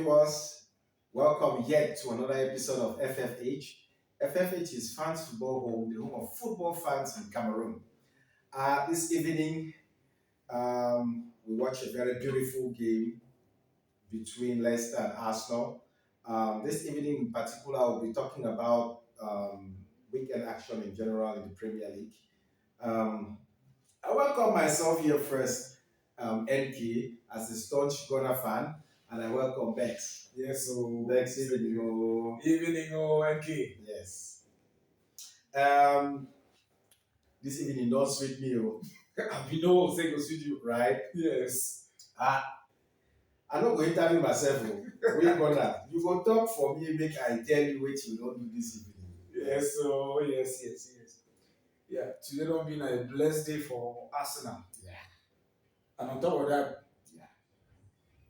viewers, welcome yet to another episode of FFH. FFH is Fans Football Home, the home of football fans in Cameroon. This evening, we watch a very beautiful game between Leicester and Arsenal. This evening in particular, we'll be talking about weekend action in general in the Premier League. I welcome myself here first, NK, as a staunch Ghana fan, and I welcome Bex. Yes, so Bex, evening, oh. evening, NK. Yes. This evening don't sweet me, oh. I be no say go see you. Right? Yes. I'm not going to interview myself, oh. We gonna. You go talk for me, make I tell you what you don't do this evening. Yes, so yes. Yeah, today don't been a blessed day for Arsenal. Yeah. And on top of that, Yeah.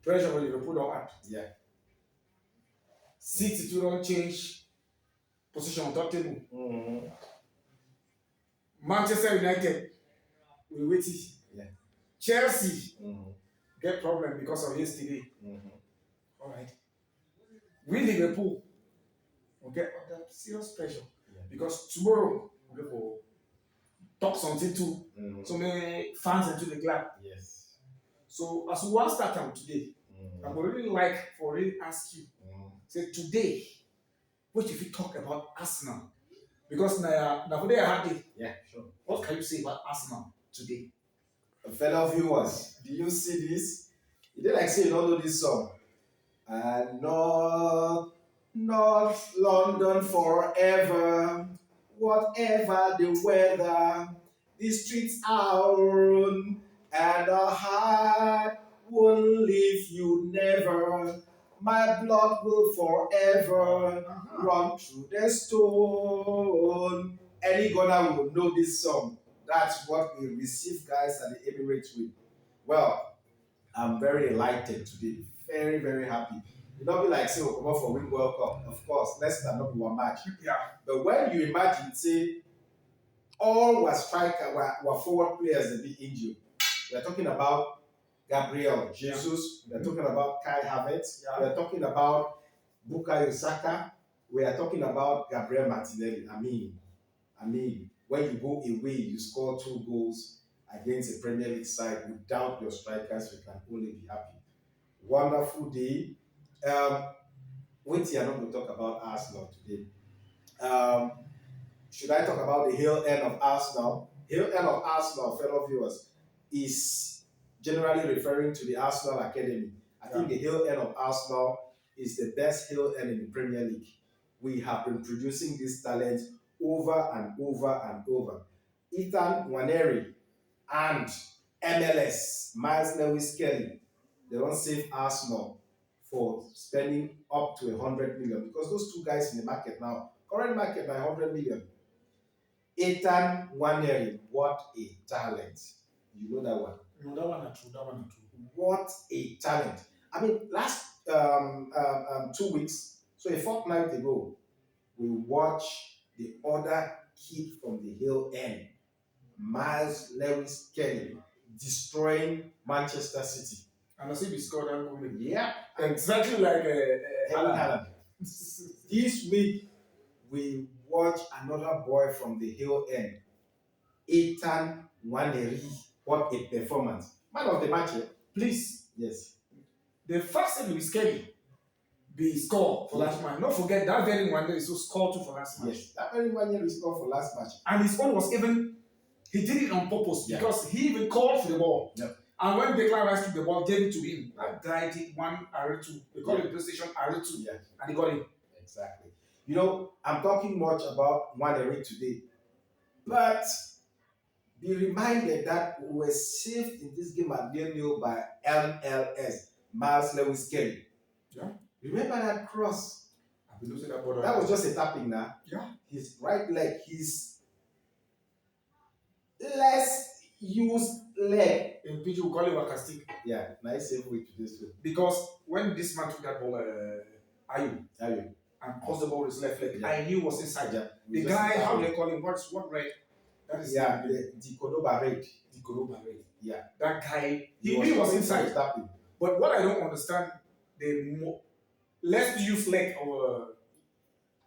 pressure for Liverpool don't add. Yeah. City too don't change position on top table. Mm-hmm. Manchester United, we wait it. Yeah. Chelsea Mm-hmm. get problem because of yesterday. Mm-hmm. All right. We Liverpool will get under serious pressure because tomorrow we will talk something too. Mm-hmm. So many fans into the club. Yes. So as we want to start today, I would really like for really ask you, say today, what if we talk about Arsenal? Because now today I had it. Yeah, sure. What can you say about Arsenal today? Fellow viewers, do you see this? You did like say you don't know this song. North London forever, whatever the weather, the streets are our own, and our heart won't leave you never. My blood will forever run through the stone. Any Ghana will know this song. That's what we receive, guys, at the Emirates with. Well, I'm very delighted today. Very, very happy. You don't be like, say, we'll come out for Win World Cup. Of course, Leicester not be one match. Yeah. But when you imagine, say, all were striker, were forward players that be injured. We're talking about Gabriel Jesus. We're talking about Kai Havertz. We're talking about Bukayo Saka. We are talking about Gabriel Martinelli. I mean, when you go away, you score 2 goals against a Premier League side without your strikers, you can only be happy. Wonderful day. Wait here, I'm not going to talk about Arsenal today. Should I talk about the hill end of Arsenal? Hill end of Arsenal, fellow viewers, is generally referring to the Arsenal Academy. I think the hill end of Arsenal is the best hill end in the Premier League. We have been producing this talent over and over and over. Ethan Nwaneri and MLS, Miles Lewis-Kelly, they don't save Arsenal for spending up to 100 million because those two guys in the market now, current market by 100 million. Ethan Nwaneri, what a talent. You know that one? No, that one not true. What a talent. I mean, last 2 weeks, so a fortnight ago, we watched the other kid from the hill end, Miles Lewis-Kelly, destroying Manchester City. And I see we scored that goal. Yeah. Exactly like Haaland. This week, we watch another boy from the hill end, Ethan Nwaneri. What a performance. Man of the match, eh? Please. Yes. The first thing we Kelly be score for last match. Don't forget that very one day is so score 2 for last match. Yes. That very one year we scored for last match. And his own was even, he did it on purpose because he even called for the ball. Yep. And when Declan Rice took the ball, gave it to him. That guy did one R2. They call it PlayStation R2. Yeah. And he got it. Exactly. You know, I'm talking much about Nwaneri today. But be reminded that we were saved in this game at 0-0 by MLS, Miles Lewis-Kelly. Yeah. Remember that cross? I've been losing that ball. That was just a tapping now. Yeah. His right leg, his less used leg. In PG, we call it Wakastik. Yeah, nice save way to this way. Because when this man took that ball, Ayu, and crossed the ball with his left leg, I knew was inside. Yeah. The guy, how they call him? What red? That is the Kodoba red. The Koroba red. Yeah. That guy, he was inside. Tapping. But what I don't understand, the Let's use leg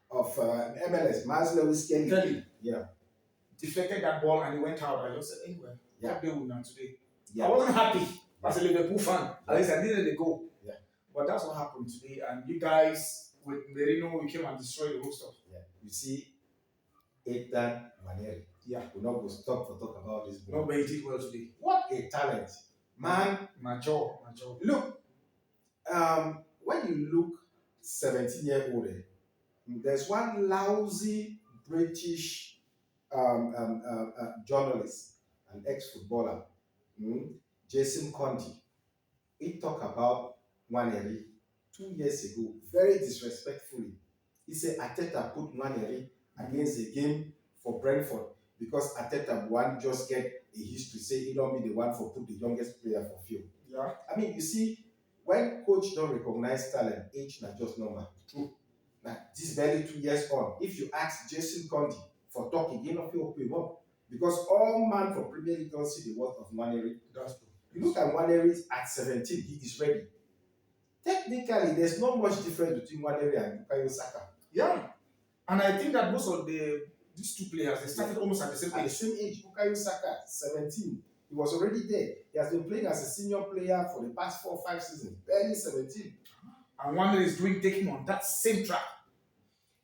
of MLS, Miles Lewis Kelly. Kelly. Yeah. Deflected that ball and he went out. I just said, anyway, Yeah. what they will now today. Yeah. I wasn't happy as a Liverpool fan. At least I needed a goal. Yeah. But that's what happened today. And you guys, with Merino, we came and destroyed the whole stuff. Yeah. You see, Ethan Maneri. Yeah. We're not going to stop for talk about this boy. No, but he did well today. What a talent. Man. Major. Look, when you look 17-year-old, there's one lousy British journalist, an ex-footballer, Jason Conti. He talked about Nwaneri 2 years ago, very disrespectfully. He said Arteta put Nwaneri against a game for Brentford because Arteta want just get a history, say he don't be the one for put the youngest player for field. Yeah. I mean, you see, when coach don't recognize talent, age not just number. True. Now, this is barely 2 years on. If you ask Jason Conti for talking, he not feel him up. Because all man from Premier League don't see the worth of Nwaneri. That's true. You look at Nwaneri at 17, he is ready. Technically, there's not much difference between Nwaneri and Bukayo Saka. Yeah. And I think that most of these two players, they started almost at the same At the age. same age, Bukayo Saka, 17. He was already there. He has been playing as a senior player for the past 4 or 5 seasons, barely 17. And one is taking on that same track.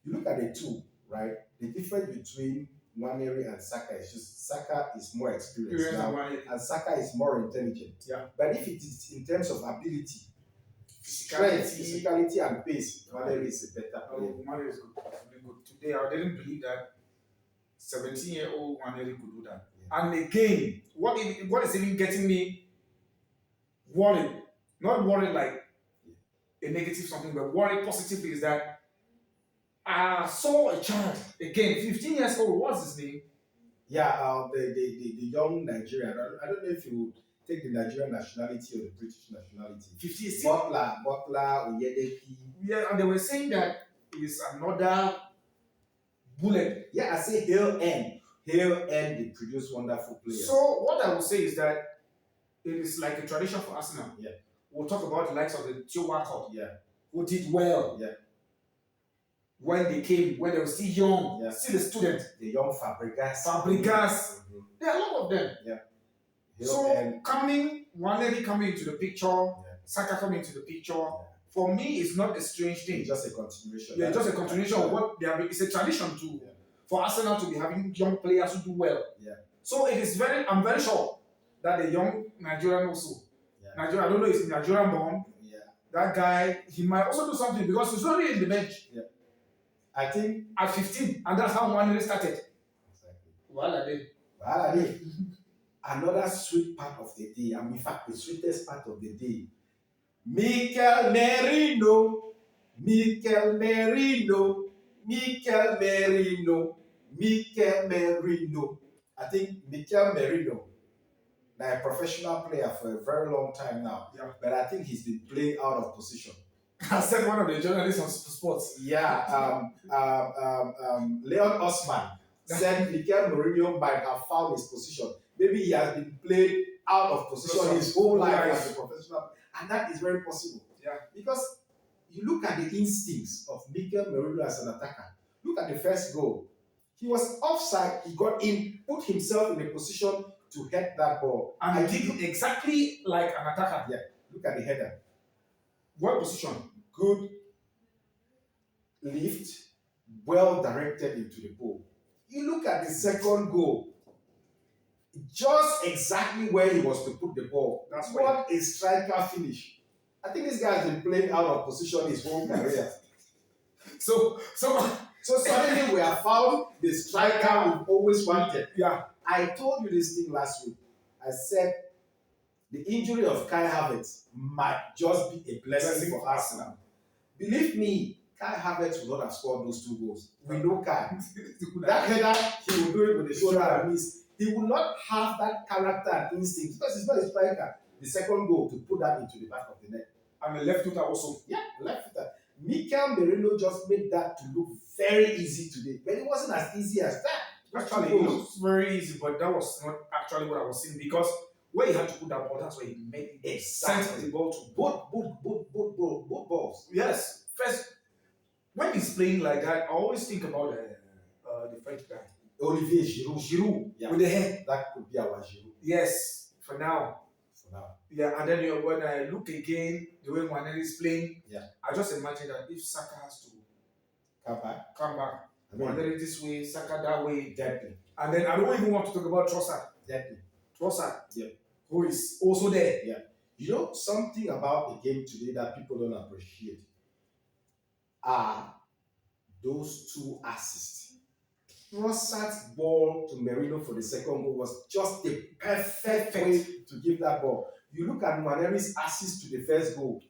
You look at the two, right? The difference between Nwaneri and Saka is just Saka is more experienced now, and Saka is more intelligent. Yeah. But if it is in terms of ability, strength, physicality, and pace, Nwaneri is a better player. Nwaneri is good. Really good. Today, I didn't believe that 17-year-old Nwaneri could do that. Yeah. And again, what is even getting me worried, not worried like a negative something, but worried positively is that I saw a child, again, 15 years old, what's his name? Yeah, the young Nigerian. I don't know if you take the Nigerian nationality or the British nationality. 50 years Butler, Oyedepi. Yeah, and they were saying that is another bullet. Yeah, I say Hill End. They produce wonderful players. So what I would say is that it is like a tradition for Arsenal. Yeah. We'll talk about the likes of the Theo Walcott. Yeah. Who did well. Yeah. When they were still young, yeah. Still a student. The young Fabregas. Mm-hmm. There are a lot of them. Yeah. Nwaneri coming into the picture, Saka coming into the picture, for me, it's not a strange thing. It's just a continuation. Yeah, just a continuation of what they have. It's a tradition too for Arsenal to be having young players who do well. Yeah. So it is I'm very sure that the young Nigerian also, Nigeria, I don't know if he's Nigerian born. Yeah. That guy, he might also do something because he's already in the bench. Yeah. I think at 15, and that's how Nwaneri started. Exactly. Well, another sweet part of the day, and in fact the sweetest part of the day, Mikel Merino. I think Mikel Merino, now a professional player for a very long time now, but I think he's been playing out of position. I said one of the journalists on Sports. Yeah, Leon Osman said Mikel Merino might have found his position. Maybe he has been playing out of position his whole life as a professional, and that is very possible. Yeah, because you look at the instincts of Mikel Merino as an attacker. Look at the first goal. He was offside. He got in, put himself in a position to head that ball, and he did exactly like an attacker. Yeah, look at the header. What position? Good lift, well directed into the goal. You look at the second goal, just exactly where he was to put the ball. That's what a striker finish. I think this guy has been playing out of position his whole career. So suddenly we have found the striker we've always wanted. Yeah. I told you this thing last week. I said the injury of Kai Havertz might just be a blessing for Arsenal. Believe me, Kai Havertz would not have scored those 2 goals. We know Kai. That header, he will do it with the shoulder and miss. He will not have that character and instinct because he's not a striker. The second goal to put that into the back of the net. And the left footer also. Yeah, left footer. Mikel Merino just made that to look very easy today, but it wasn't as easy as that. Actually, it looks very easy, but that was not actually what I was saying because where he had to put that ball, that's where he made it. Exactly. Sent the ball to both balls. Yes. First he's playing like that, I always think about the French guy. Olivier Giroud. Giroud Yeah. with the hair. That could be our Giroud Yes, for now. for now. Yeah, and then when I look again, the way Mané is playing, Yeah. I just imagine that if Saka has to Come back. I mean, Mané this way, Saka that way, definitely. and then I don't even want to talk about Trossard. Definitely. Trossard, Yeah. who is also there. Yeah. You know, something about the game today that people don't appreciate are those two assists. Trossard's ball to Merino for the second goal was just the perfect way to give that ball. You look at Maneri's assist to the first goal.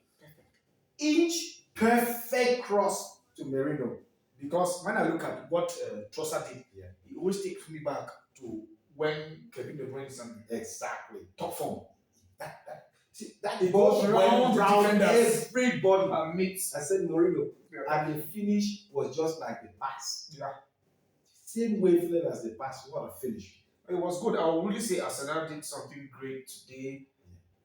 Inch perfect cross to Merino. Because when I look at what Trossard did, Yeah. it always takes me back to when Kevin De Bruyne is in Exactly. top form. See, that It ball goes went round the round defenders. everybody. Mates. I said Merino. Yeah. And the finish was just like the pass. Yeah. Same wavelength as the pass. What a finish. It was good. I would really say Arsenal did something great today.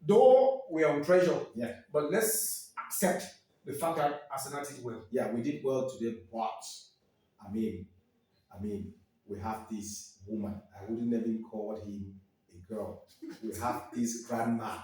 Though we are on pressure. Yeah. But let's accept the fact that Arsenal did well. Yeah, we did well today, but I mean, we have this woman. I wouldn't even call him a girl. We have this grandma.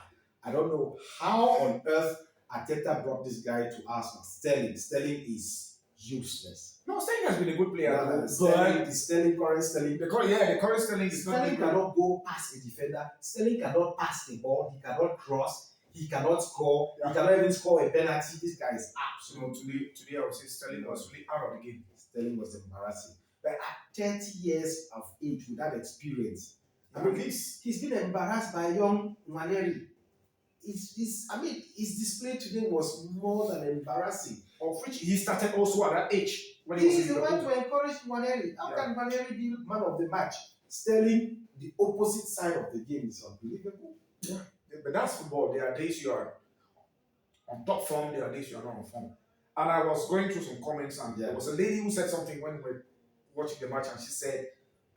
I don't know how on earth Arteta brought this guy to Arsenal. Sterling is useless. No, Sterling has been a good player. The Sterling, current Sterling. The current Sterling is not Sterling good. cannot go past a defender. Sterling cannot pass the ball. He cannot cross. He cannot score. Yeah. He cannot even score a penalty. This guy is Absolutely. Today I would say Sterling was really out of the game. Sterling was embarrassing. But at 30 years of age with that experience, I mean, he's been embarrassed by young Nwaneri. His display today was more than embarrassing. Of which he started also at that age when He he was is in the the one to encourage Nwaneri. How can Nwaneri be man of the match? Sterling, the opposite side of the game, is unbelievable. Yeah. But that's football. There are days you are on top form, there are days you are not on form. And I was going through some comments, and there was a lady who said something when we were watching the match, and she said,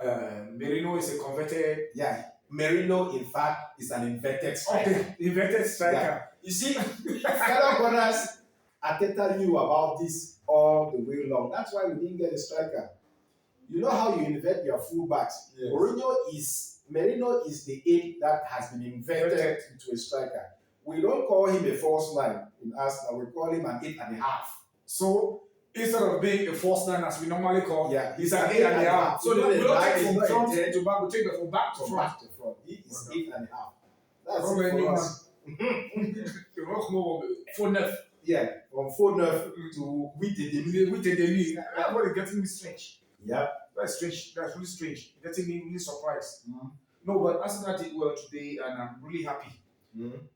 Merino is a converted. Yeah, Merino, in fact, is an inverted striker. Okay, inverted striker. Yeah. You see, fellow brothers, Arteta knew about this all the way long. That's why we didn't get a striker. You know how you invert your fullbacks? Yes. Merino is the 8 that has been inverted into a striker. We don't call him a false line in Arsenal. We call him an 8.5. So instead of being a false line as we normally call, he's an 8.5. So we don't take from front to back. We take the from back to front. Back to front. He is 8.5. That's Oh, it for us. Yeah, from 4-9 to 8.5. With the demi. That's what is getting me strange. Yeah. That's strange. That's really strange. Getting me really surprised. Mm. No, but Arsenal did well today, and I'm really happy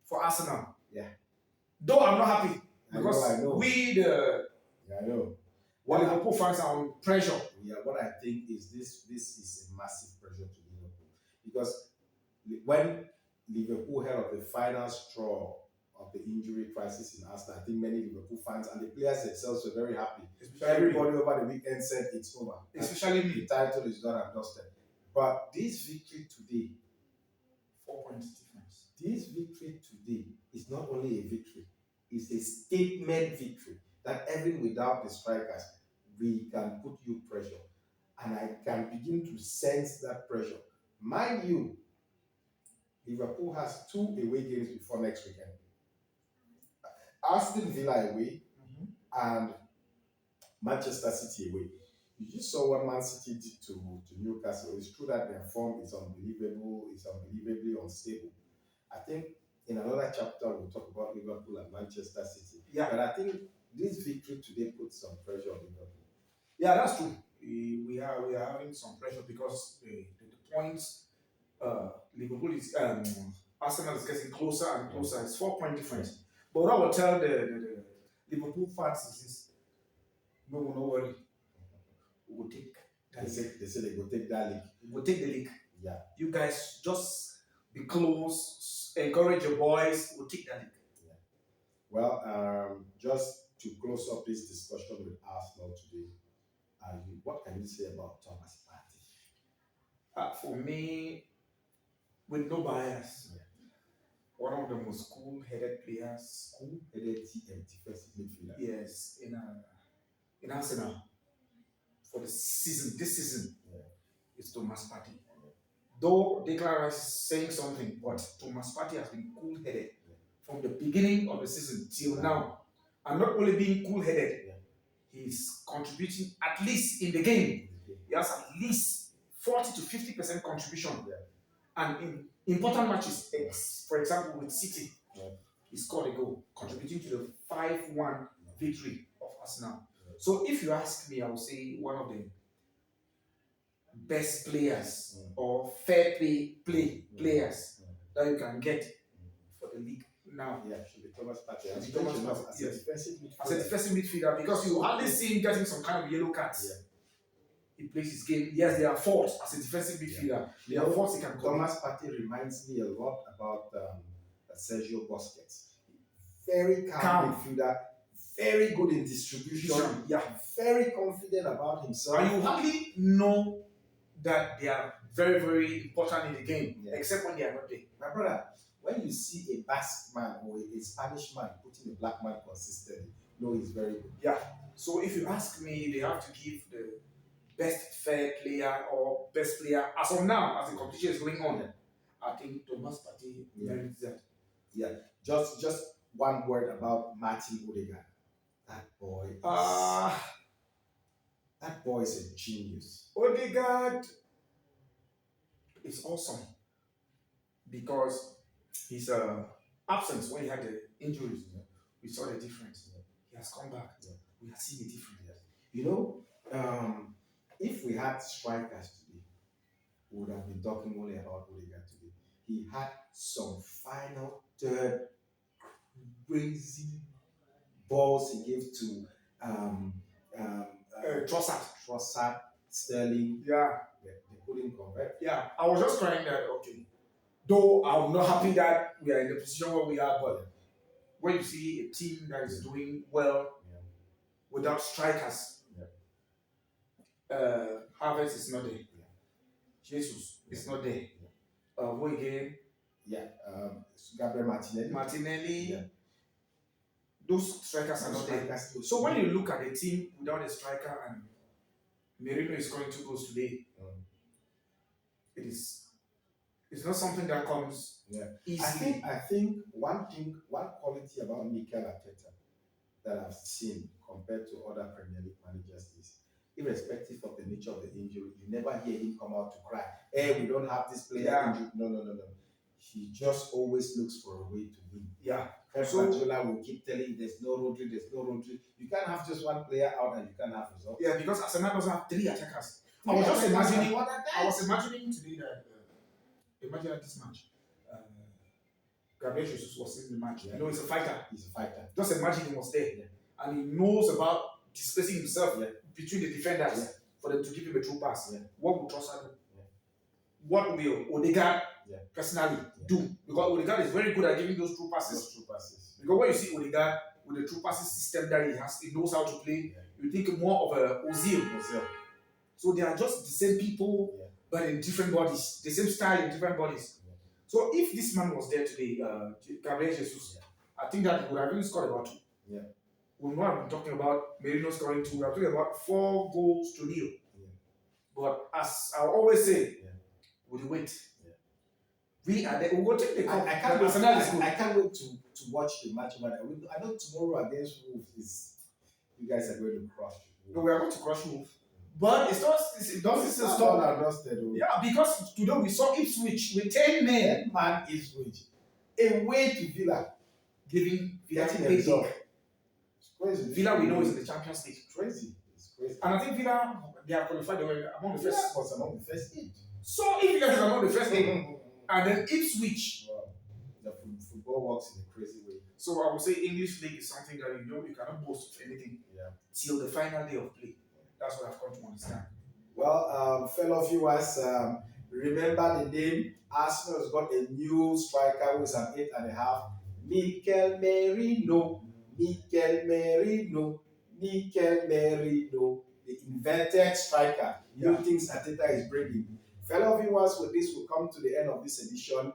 for Arsenal. Yeah. Though I'm not happy because I know. I know. What Liverpool fans are on pressure. Yeah, what I think is this is a massive pressure to Liverpool, because when Liverpool held the final straw of the injury crisis in Arsenal, I think many Liverpool fans and the players themselves were very happy. Everybody over the weekend said it's over. Especially me. The title is done and dusted. But this victory today, 4 points difference. This victory today is not only a victory, it's a statement victory that even without the strikers, we can put you pressure. And I can begin to sense that pressure. Mind you, Liverpool has 2 away games before next weekend. Aston Villa away and Manchester City away. You just saw what Man City did to Newcastle. It's true that their form is unbelievable, it's unbelievably unstable. I think in another chapter we'll talk about Liverpool and Manchester City. Yeah. But I think this victory today puts some pressure on Liverpool. Yeah, that's true. We are having some pressure because the points Liverpool is Arsenal is getting closer and closer. It's 4-point difference. But what I will tell the Liverpool fans is this: no worry. We will take. They say they will take that league. We will take the league. Yeah. You guys just be close, encourage your boys. We'll take that league. Yeah. Well, just to close up this discussion with Arsenal today, what can you say about Thomas Partey? For me, with no bias, one of the most cool-headed players. Cool-headed TMT first midfielder. Yes, in Arsenal for the season, this season, Yeah. is Thomas Partey. Though Declan Rice is saying something, but Thomas Partey has been cool-headed from the beginning of the season till now. And not only being cool-headed, he's contributing at least in the game. He has at least 40 to 50% contribution. And in important matches, for example, with City, he scored a goal, contributing to the 5-1 victory of Arsenal. So if you ask me, I would say one of the best players or fair play players that you can get for the league now. Yeah, should be Thomas Partey. Should As be Thomas mentioned, Partey, as a yes. defensive midfielder. As a defensive midfielder, because you hardly see him getting some kind of yellow cards. Yeah. He plays his game. Yes, there are faults as a defensive midfielder. There are faults he can commit. Thomas Partey reminds me a lot about Sergio Busquets. Very calm midfielder, very good in distribution, very confident about himself. And you hardly know that they are very, very important in the game, except when they are not there. My brother, when you see a Basque man or a Spanish man putting a black man consistently, you know he's very good. Yeah. So if you ask me, they have to give the best fair player or best player as of now, as the competition is going on. I think Thomas Partey merits that. Yeah. Just one word about Martin Odegaard. That boy is a genius. Odegaard is awesome because his absence when he had the injuries, we saw the difference. He has come back. We have seen the difference. You know, if we had strikers today, we would have been talking only about Odegaard today. He had some final third crazy balls he gave to Trossard, Sterling. Yeah. They couldn't convert. Yeah, I was just crying that, okay. Though I'm not happy that we are in the position where we are, but when you see a team that is doing well without strikers, Havertz is not there. Jesus is not there. Who again? Gabriel Martinelli. Martinelli. Those strikers are not there. So when you look at the team without a striker and Merino is scoring 2 goals today, it's not something that comes easily. I think one quality about Mikel Arteta that I've seen compared to other Premier League managers is, irrespective of the nature of the injury, you never hear him come out to cry, "Hey, we don't have this player injured." No. He just always looks for a way to win. Pep Guardiola will keep telling you, there's no Rodri. You can't have just one player out and you can't have results. Yeah, because Arsenal doesn't have 3 attackers. I was imagining today that imagine at this match, Gabriel Jesus was in the match. You know, he's a fighter. Just imagine he was there, and he knows about displacing himself between the defenders for them to give him a true pass. What would Trossard do? What will Odegaard personally do? Because Odegaard is very good at giving those true passes. Because when you see Odegaard with the true passes system that he has, he knows how to play. You think more of a Ozil. So they are just the same people, but in different bodies. The same style in different bodies. So if this man was there today, Gabriel Jesus, I think that he would have even scored about 2. We would not have been talking about Merino scoring 2. We are talking about 4 goals to 0. But as I always say, we'll wait. We are there. We'll take the cup. I can't wait to watch the match. But I know tomorrow against Wolves you guys are going to crush. No, we are going to crush Wolves. But it doesn't stop. Yeah, because today we saw Ipswich with 10 men. Ipswich. Away to Villa. Giving Villa a result. It's crazy. Villa we know is in the Champions League. It's crazy. And I think Villa, they are qualified. They were among the first. Was among the first 8. So if Villa is among the first 8, and then Ipswich. The football works in a crazy way. So I would say English league is something that you cannot boast of anything till the final day of play. That's what I've come to understand. Well, fellow viewers, remember the name. Arsenal has got a new striker who is an 8.5. Mikel Merino, the invented striker. New things Arteta is bringing. Fellow viewers, with this, we'll come to the end of this edition.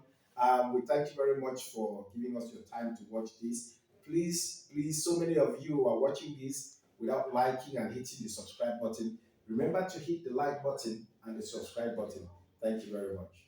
We thank you very much for giving us your time to watch this. Please, so many of you who are watching this, without liking and hitting the subscribe button. Remember to hit the like button and the subscribe button. Thank you very much.